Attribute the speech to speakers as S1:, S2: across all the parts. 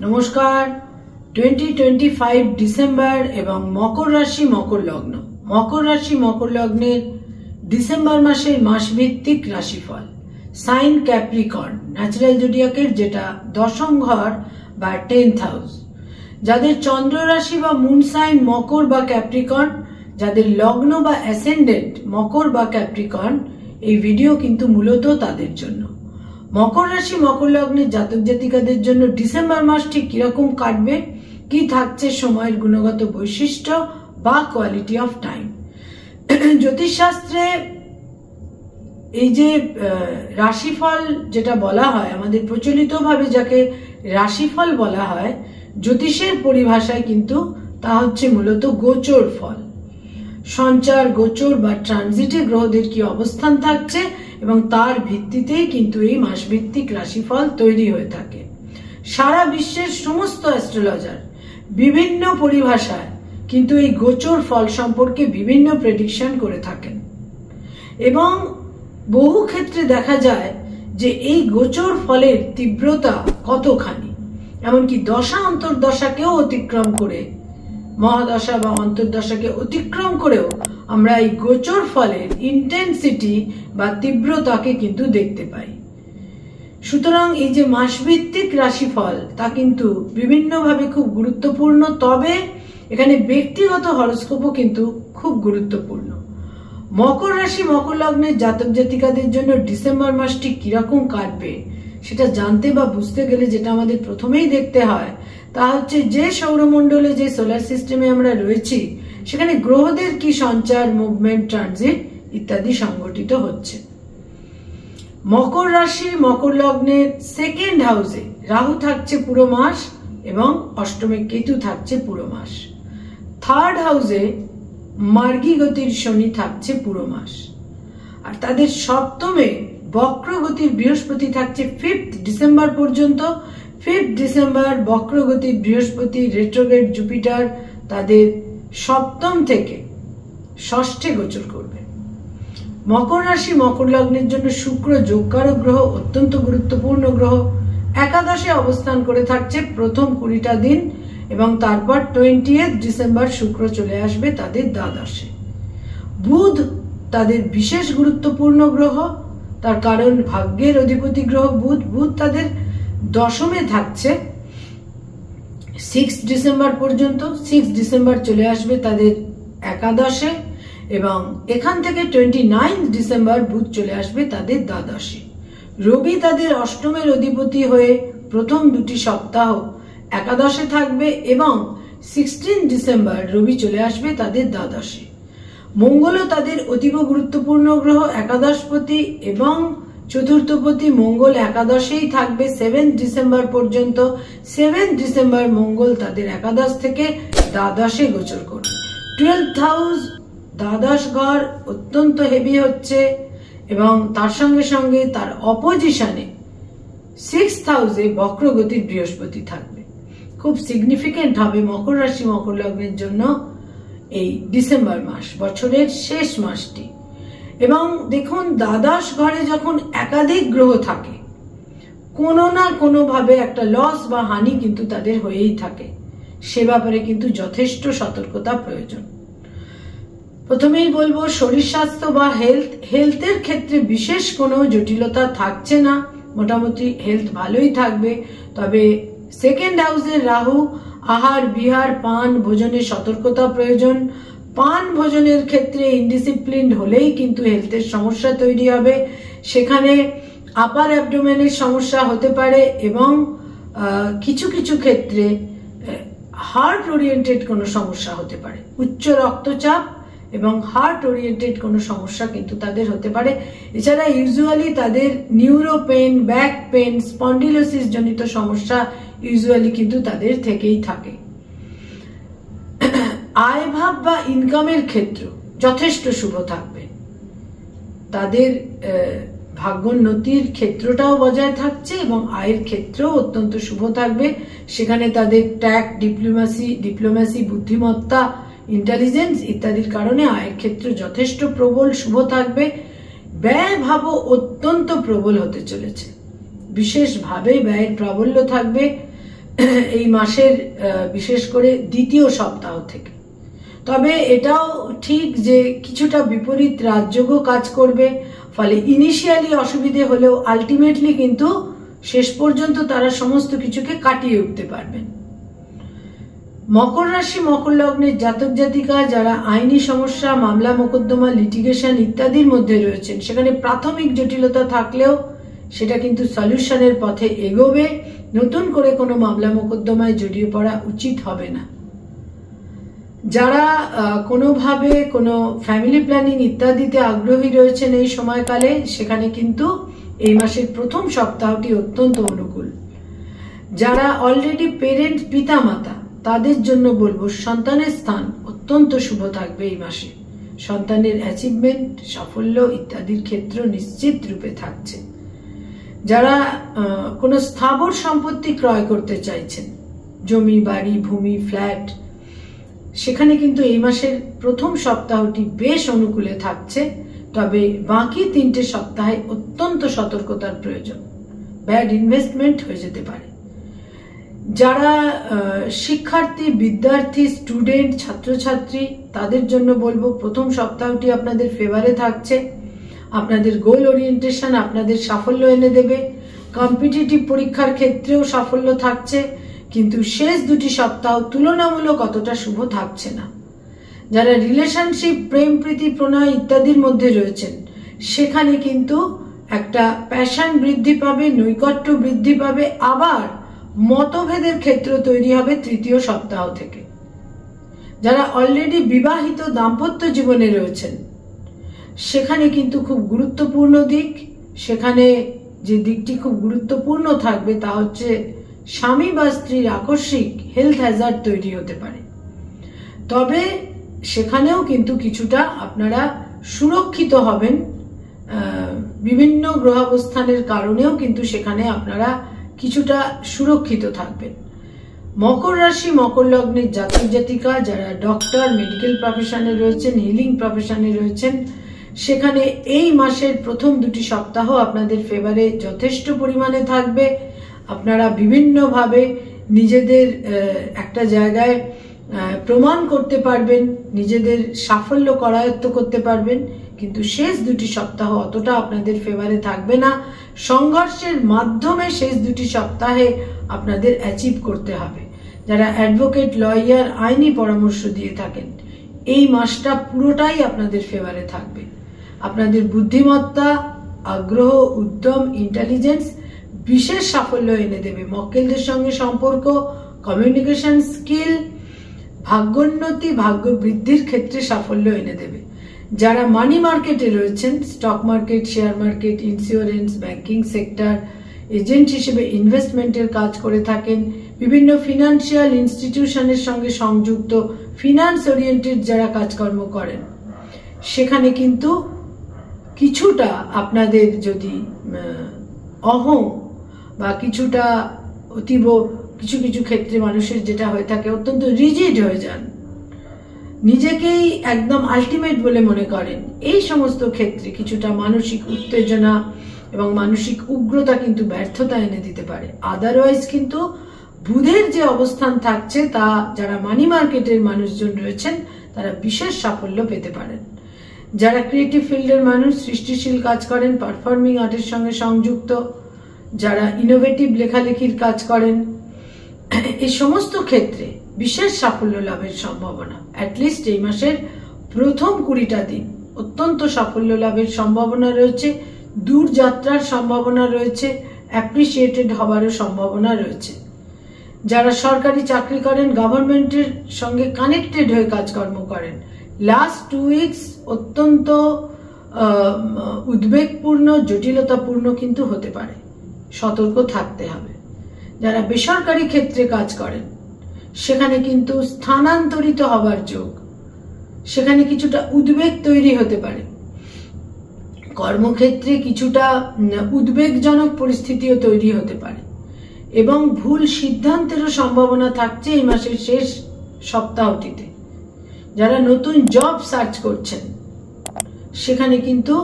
S1: নমস্কার। 2025 ডিসেম্বর এবং মকর রাশি মকর লগ্ন। মকর রাশি মকর লগ্নের ডিসেম্বর মাসের মাসভিত্তিক রাশিফল সাইন ক্যাপ্রিকর্ন ন্যাচারাল জোডিয়াকের, যেটা দশম ঘর বা 10th হাউস। যাদের চন্দ্র রাশি বা মুন সাইন মকর বা ক্যাপ্রিকর্ন, যাদের লগ্ন বা অ্যাসেন্ডেন্ট মকর বা ক্যাপ্রিকর্ন, এই ভিডিও কিন্তু মূলত তাদের জন্য। মকর রাশি মকর লগ্নের জাতক জাতিকাদের জন্য ডিসেম্বর মাস ঠিক কিরকম কাটবে, কি থাকছে সময়ের গুণগত বৈশিষ্ট্য বা কোয়ালিটি অফ টাইম। জ্যোতিষশাস্ত্রে এই যে রাশিফল যেটা বলা হয়, আমাদের প্রচলিতভাবে যাকে রাশিফল বলা হয়, জ্যোতিষের পরিভাষায় কিন্তু তা হচ্ছে মূলত গোচর ফল। সঞ্চার, গোচর বা ট্রানজিটে গ্রহদের কি অবস্থান থাকছে এবং তার ভিত্তিতেই কিন্তু এই মাসভিত্তিক রাশিফল তৈরি হয়ে থাকে। সারা বিশ্বের সমস্ত অ্যাস্ট্রোলজার বিভিন্ন পরিভাষায় কিন্তু এই গোচর ফল সম্পর্কে বিভিন্ন প্রেডিকশন করে থাকেন এবং বহু ক্ষেত্রে দেখা যায় যে এই গোচর ফলের তীব্রতা কতখানি, এমনকি দশা অন্তর্দশাকেও অতিক্রম করে, মহাদশা বা অন্তর্দশাকে অতিক্রম করেও আমরা এই গোচর ফলের ইন্টেন্সিটি বা তীব্রতাকে কিন্তু দেখতে পাই। সুতরাং এই যে মাসভিত্তিক রাশিফল তা কিন্তু বিভিন্নভাবে খুব গুরুত্বপূর্ণ, তবে এখানে ব্যক্তিগত হরোস্কোপও কিন্তু খুব গুরুত্বপূর্ণ। মকর রাশি মকর লগ্নের জাতক জাতিকাদের জন্য ডিসেম্বর মাসটি কিরকম কাটবে সেটা জানতে বা বুঝতে গেলে যেটা আমাদের প্রথমেই দেখতে হয় তা হচ্ছে যে সৌরমণ্ডলে, যে সোলার সিস্টেমে আমরা রয়েছি, সেখানে গ্রহদের কি সঞ্চার, মুভমেন্ট, ট্রানজিট ইত্যাদি সংগঠিত হচ্ছে। মকর রাশি মকর লগ্নের সেকেন্ড হাউসে রাহু থাকছে পুরো মাস এবং অষ্টমে কেতু থাকছে পুরো মাস। থার্ড হাউসে মার্গী গতির শনি থাকছে পুরো মাস, আর তাদের সপ্তমে বক্রগতির বৃহস্পতি থাকছে 5th ডিসেম্বর পর্যন্ত। 5th ডিসেম্বর বক্রগতির বৃহস্পতি, রেট্রোগ্রেড জুপিটার তাদের সপ্তম থেকে ষষ্ঠে গোচর করবে। মকর রাশি মকর লগ্নের জন্য শুক্র যোগকারক গ্রহ, অত্যন্ত গুরুত্বপূর্ণ গ্রহ। একাদশে অবস্থান করে থাকছে প্রথম 20টা দিন এবং তারপর 20th ডিসেম্বর শুক্র চলে আসবে তাদের দ্বাদশে। বুধ তাদের বিশেষ গুরুত্বপূর্ণ গ্রহ, তার কারণ ভাগ্যের অধিপতি গ্রহ বুধ। বুধ তাদের দশমে থাকছে 6 ডিসেম্বর পর্যন্ত। 6 ডিসেম্বর চলে আসবে তাদের একাদশে এবং এখান থেকে 29 ডিসেম্বর বুধ চলে আসবে তাদের দ্বাদশে। রবি তাদের অষ্টমের অধিপতি হয়ে প্রথম 2টি সপ্তাহ একাদশে থাকবে এবং 16 ডিসেম্বর রবি চলে আসবে তাদের দ্বাদশে। মঙ্গলও তাদের অতীব গুরুত্বপূর্ণ গ্রহ, একাদশপতি এবং চতুর্থপতি মঙ্গল একাদশেই থাকবে 7 ডিসেম্বর পর্যন্ত। 7 ডিসেম্বর মঙ্গল তাদের একাদশ থেকে দ্বাদশে গোচর করবে। 12th হাউস দ্বাদশ ঘর অত্যন্ত হেভি হচ্ছে এবং তার সঙ্গে সঙ্গে তার অপোজিশনে 6th হাউসে বক্রগতির বৃহস্পতি থাকবে। খুব সিগনিফিকেন্ট হবে মকর রাশি মকর লগ্নের জন্য এই ডিসেম্বর মাস, বছরের শেষ মাসটি। এবং দেখুন, দ্বাদশ ঘরে যখন একাধিক গ্রহ থাকে, কোনো না কোনো ভাবে একটা লস বা হানি কিন্তু তাদের হয়েই থাকে। সে ব্যাপারে কিন্তু যথেষ্ট সতর্কতা প্রয়োজন। প্রথমেই বলবো, শরীর স্বাস্থ্য বা হেলথের ক্ষেত্রে বিশেষ কোনো জটিলতা থাকছে না, মোটামুটি হেলথ ভালোই থাকবে। তবে সেকেন্ড হাউসের রাহু, আহার বিহার, পান ভোজনে সতর্কতা প্রয়োজন। পান ভোজনের ক্ষেত্রে ইনডিসিপ্লিন হলেই কিন্তু হেলথের সমস্যা তৈরি হবে। সেখানে আপার অ্যাবডোমেনের সমস্যা হতে পারে এবং কিছু কিছু ক্ষেত্রে হার্ট ওরিয়েন্টেড কোনো সমস্যা হতে পারে। উচ্চ রক্তচাপ এবং হার্ট ওরিয়েন্টেড কোনো সমস্যা কিন্তু তাদের হতে পারে। এছাড়া ইউজুয়ালি তাদের neuro pain, back pain, spondylosis জনিত সমস্যা ইউজুয়ালি কিন্তু তাদের থেকেই থাকে। আয় ভাব বা ইনকামের ক্ষেত্র যথেষ্ট শুভ থাকবে। তাদের ভাগ্যোন্নতির ক্ষেত্রটাও বজায় থাকছে এবং আয়ের ক্ষেত্রেও অত্যন্ত শুভ থাকবে। সেখানে তাদের ট্যাক্ট, ডিপ্লোম্যাসি, বুদ্ধিমত্তা, ইন্টেলিজেন্স ইত্যাদির কারণে আয়ের ক্ষেত্র যথেষ্ট প্রবল শুভ থাকবে। ব্যয় ভাবও অত্যন্ত প্রবল হতে চলেছে, বিশেষভাবে ব্যয়ের প্রাবল্য থাকবে। এই মাসের বিশেষ করে দ্বিতীয় সপ্তাহ থেকে। তবে এটাও ঠিক যে কিছুটা বিপরীত রাজযোগও কাজ করবে, ফলে ইনিশিয়ালি অসুবিধে হলেও আলটিমেটলি কিন্তু শেষ পর্যন্ত তারা সমস্ত কিছুকে কাটিয়ে উঠতে পারবেন। মকর রাশি মকর লগ্নের জাতক জাতিকা যারা আইনি সমস্যা, মামলা মোকদ্দমা, লিটিগেশন ইত্যাদির মধ্যে রয়েছেন, সেখানে প্রাথমিক জটিলতা থাকলেও সেটা কিন্তু সলিউশনের পথে এগোবে। নতুন করে কোনো মামলা মোকদ্দমায় জড়িয়ে পড়া উচিত হবে না। যারা কোনোভাবে কোনো ফ্যামিলি প্ল্যানিং ইত্যাদিতে আগ্রহী রয়েছেন এই সময়কালে, সেখানে কিন্তু এই মাসের প্রথম সপ্তাহটি অত্যন্ত অনুকূল। যারা অলরেডি পেরেন্ট, পিতা মাতা, তাদের জন্য বলবো সন্তানের স্থান অত্যন্ত শুভ থাকবে এই মাসে। সন্তানের অ্যাচিভমেন্ট, সাফল্য ইত্যাদির ক্ষেত্র নিশ্চিত রূপে থাকছে। যারা কোনো স্থাবর সম্পত্তি ক্রয় করতে চাইছেন, জমি, বাড়ি, ভূমি, ফ্ল্যাট, সেখানে কিন্তু এই মাসের প্রথম সপ্তাহটি বেশ অনুকূলে থাকছে। তবে বাকি 3টে সপ্তাহে অত্যন্ত সতর্কতার প্রয়োজন, ব্যাড ইনভেস্টমেন্ট হয়ে যেতে পারে। যারা শিক্ষার্থী, বিদ্যার্থী, স্টুডেন্ট, ছাত্রছাত্রী, তাদের জন্য বলবো প্রথম সপ্তাহটি আপনাদের ফেভারে থাকছে। আপনাদের গোল ওরিয়েন্টেশন আপনাদের সাফল্য এনে দেবে। কম্পিটিটিভ পরীক্ষার ক্ষেত্রেও সাফল্য থাকছে, কিন্তু শেষ 2টি সপ্তাহ তুলনামূলক অতটা শুভ থাকছে না। যারা রিলেশনশিপ, প্রেম, প্রীতি, প্রণয় ইত্যাদির মধ্যে রয়েছেন, সেখানে কিন্তু একটা প্যাশন বৃদ্ধি পাবে, নৈকট্য বৃদ্ধি পাবে, আবার মতভেদের ক্ষেত্র তৈরি হবে 3য় সপ্তাহ থেকে। যারা অলরেডি বিবাহিত দাম্পত্য জীবনে রয়েছেন, সেখানে কিন্তু খুব গুরুত্বপূর্ণ দিক। সেখানে যে দিকটি খুব গুরুত্বপূর্ণ থাকবে তা হচ্ছে স্বামী বা স্ত্রীর আকস্মিক হেলথ হ্যাজার্ড তৈরি হতে পারে। তবে সেখানেও কিন্তু কিছুটা আপনারা সুরক্ষিত হবেন। বিভিন্ন গ্রহাবস্থানের কারণেও কিন্তু সেখানে আপনারা কিছুটা সুরক্ষিত থাকবেন। মকর রাশি মকর লগ্নের জাতক জাতিকা যারা ডক্টর, মেডিকেল প্রফেশনে রয়েছেন, হিলিং প্রফেশনে রয়েছেন, সেখানে এই মাসের প্রথম 2টি সপ্তাহ আপনাদের ফেভারে যথেষ্ট পরিমাণে থাকবে। আপনারা বিভিন্নভাবে নিজেদের একটা জায়গায় প্রমাণ করতে পারবেন, নিজেদের সাফল্য করায়ত্ত করতে পারবেন, কিন্তু শেষ 2টি সপ্তাহ অতটা আপনাদের ফেভারে থাকবে না। সংঘর্ষের মাধ্যমে শেষ 2টি সপ্তাহে আপনাদের অ্যাচিভ করতে হবে। যারা অ্যাডভোকেট, লয়ার, আইনি পরামর্শ দিয়ে থাকেন, এই মাসটা পুরোটাই আপনাদের ফেভারে থাকবে। আপনাদের বুদ্ধিমত্তা, আগ্রহ, উদ্যম, ইন্টেলিজেন্স বিশেষ সাফল্য এনে দেবে। মক্কেলদের সঙ্গে সম্পর্ক, কমিউনিকেশন স্কিল, ভাগ্যোন্নতি, ভাগ্য বৃদ্ধির ক্ষেত্রে সাফল্য এনে দেবে। যারা মানি মার্কেটে রয়েছেন, stock market, share market, insurance, banking sector, agent হিসেবে ইনভেস্টমেন্টের কাজ করে থাকেন, বিভিন্ন ফিনান্সিয়াল ইনস্টিটিউশনের সঙ্গে সংযুক্ত, ফিনান্স ওরিয়েন্টেড যারা কাজকর্ম করেন, সেখানে কিন্তু কিছুটা আপনাদের যদি অহং বা কিছুটা অতীব কিছু কিছু ক্ষেত্রে মানুষের যেটা হয়ে থাকে, অত্যন্ত রিজিড হয়ে যান, নিজেকেই একদম আলটিমেট বলে মনে করেন, এই সমস্ত ক্ষেত্রে কিছুটা মানসিক উত্তেজনা এবং মানসিক উগ্রতা কিন্তু ব্যর্থতা এনে দিতে পারে। আদারওয়াইজ কিন্তু বুধের যে অবস্থান থাকছে, তা যারা মানি মার্কেটের মানুষজন রয়েছেন তারা বিশেষ সাফল্য পেতে পারেন। যারা ক্রিয়েটিভ ফিল্ডের মানুষ, সৃষ্টিশীল কাজ করেন, পারফর্মিং আর্টের সঙ্গে সংযুক্ত, যারা ইনোভেটিভ লেখালেখির কাজ করেন, এই সমস্ত ক্ষেত্রে বিশেষ সাফল্য লাভের সম্ভাবনা। অ্যাটলিস্ট এই মাসের প্রথম 20টা দিন অত্যন্ত সাফল্য লাভের সম্ভাবনা রয়েছে, দূর যাত্রার সম্ভাবনা রয়েছে, অ্যাপ্রিসিয়েটেড হওয়ারও সম্ভাবনা রয়েছে। যারা সরকারি চাকরি করেন, গভর্নমেন্টের সঙ্গে কানেক্টেড হয়ে কাজকর্ম করেন, লাস্ট 2 উইকস অত্যন্ত উদ্বেগপূর্ণ, জটিলতাপূর্ণ কিন্তু হতে পারে, সতর্ক থাকতে হবে। যারা বেসরকারি ক্ষেত্রে কাজ করেন, সেখানে কিন্তু স্থানান্তরিত হবার যোগ, সেখানে কিছুটা উদ্বেগ তৈরি হতে পারে। কর্মক্ষেত্রে কিছুটা উদ্বেগজনক পরিস্থিতিও তৈরি হতে পারে এবং ভুল সিদ্ধান্তেরও সম্ভাবনা থাকছে এই মাসের শেষ সপ্তাহটিতে। যারা নতুন জব সার্চ করছেন, সেখানে কিন্তু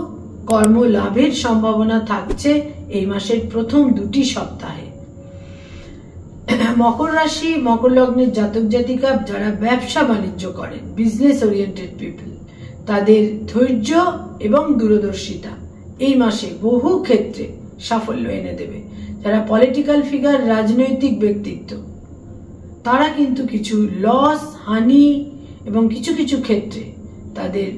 S1: কর্ম লাভের সম্ভাবনা থাকছে এই মাসের প্রথম 2টি সপ্তাহে। মকর রাশি মকর লগ্নের জাতক জাতিকা যারা ব্যবসা বাণিজ্য করেন, বিজনেস ওরিয়েন্টেড পিপল, তাদের ধৈর্য এবং দূরদর্শিতা এই মাসে বহু ক্ষেত্রে সাফল্য এনে দেবে। যারা পলিটিক্যাল ফিগার, রাজনৈতিক ব্যক্তিত্ব, তারা কিন্তু কিছু লস, হানি এবং কিছু কিছু ক্ষেত্রে তাদের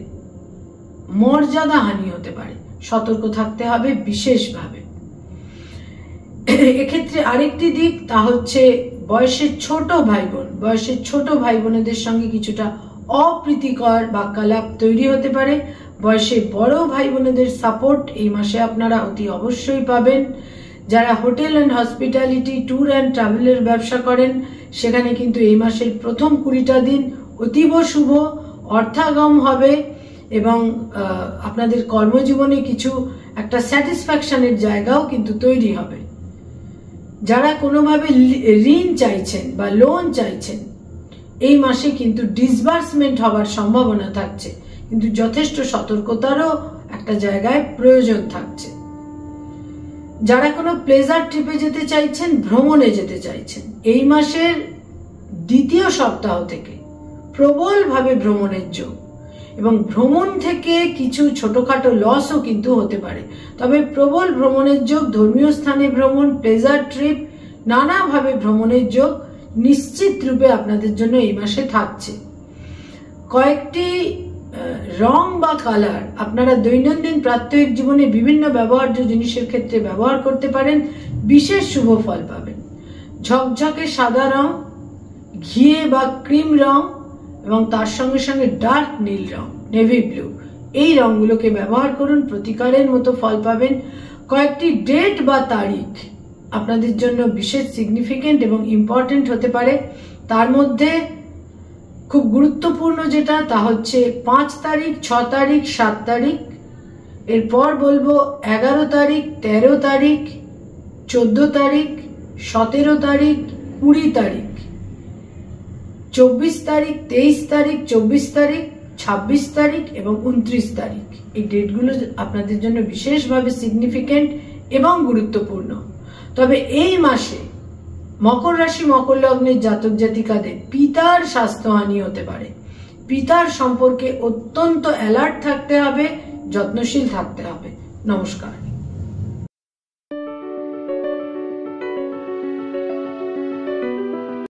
S1: মর্যাদা হানি হতে পারে। সতর্ক থাকতে হবে বিশেষভাবে। এক্ষেত্রে আরেকটি দিক, তা হচ্ছে বয়সের ছোট ভাই বোনেদের সঙ্গে কিছুটা অপ্রীতিকর বাক্যালাপ তৈরি হতে পারে। বয়সে বড় ভাই বোনেদের সাপোর্ট এই মাসে আপনারা অতি অবশ্যই পাবেন। যারা hotel and hospitality, tour and ট্রাভেলের ব্যবসা করেন, সেখানে কিন্তু এই মাসের প্রথম 20টা দিন অতীব শুভ, অর্থাগম হবে এবং আপনাদের কর্মজীবনে কিছু একটা স্যাটিসফ্যাকশনের জায়গাও কিন্তু তৈরি হবে। যারা কোনোভাবে ঋণ চাইছেন বা লোন চাইছেন, এই মাসে কিন্তু ডিসবার্সমেন্ট হবার সম্ভাবনা থাকছে, কিন্তু যথেষ্ট সতর্কতারও একটা জায়গায় প্রয়োজন থাকছে। যারা কোনো প্লেজার ট্রিপে যেতে চাইছেন, ভ্রমণে যেতে চাইছেন, এই মাসের 2য় সপ্তাহ থেকে প্রবলভাবে ভ্রমণের যোগ এবং ভ্রমণ থেকে কিছু ছোটখাটো লসও কিন্তু হতে পারে। তবে প্রবল ভ্রমণের যোগ, ধর্মীয় স্থানে ভ্রমণ, প্লেজার ট্রিপ, নানাভাবে ভ্রমণের যোগ নিশ্চিত রূপে আপনাদের জন্য এই মাসে থাকছে। কয়েকটি রং বা কালার আপনারা দৈনন্দিন প্রাত্যহিক জীবনে বিভিন্ন ব্যবহার্য জিনিসের ক্ষেত্রে ব্যবহার করতে পারেন, বিশেষ শুভ ফল পাবেন। ঝকঝকে সাদা রং, ঘিয়ে বা ক্রিম রং এবং তার সঙ্গে সঙ্গে ডার্ক নীল রং, নেভি ব্লু, এই রংগুলোকে ব্যবহার করুন, প্রতিকারের মতো ফল পাবেন। কয়েকটি ডেট বা তারিখ আপনাদের জন্য বিশেষ সিগনিফিকেন্ট এবং ইম্পর্টেন্ট হতে পারে। তার মধ্যে খুব গুরুত্বপূর্ণ যেটা, তা হচ্ছে 5 তারিখ, 6 তারিখ, 7 তারিখ। এরপর বলবো 11 তারিখ, 13 তারিখ, 14 তারিখ, 17 তারিখ, 20 তারিখ, 24 তারিখ, 23 তারিখ, 24 তারিখ, 26 তারিখ এবং 29 তারিখ। এই ডেটগুলো আপনাদের জন্য বিশেষভাবে সিগনিফিকেন্ট এবং গুরুত্বপূর্ণ। তবে এই মাসে মকর রাশি মকর লগ্নের জাতক জাতিকাদের পিতার স্বাস্থ্যহানি হতে পারে। পিতার সম্পর্কে অত্যন্ত অ্যালার্ট থাকতে হবে, যত্নশীল থাকতে হবে। নমস্কার।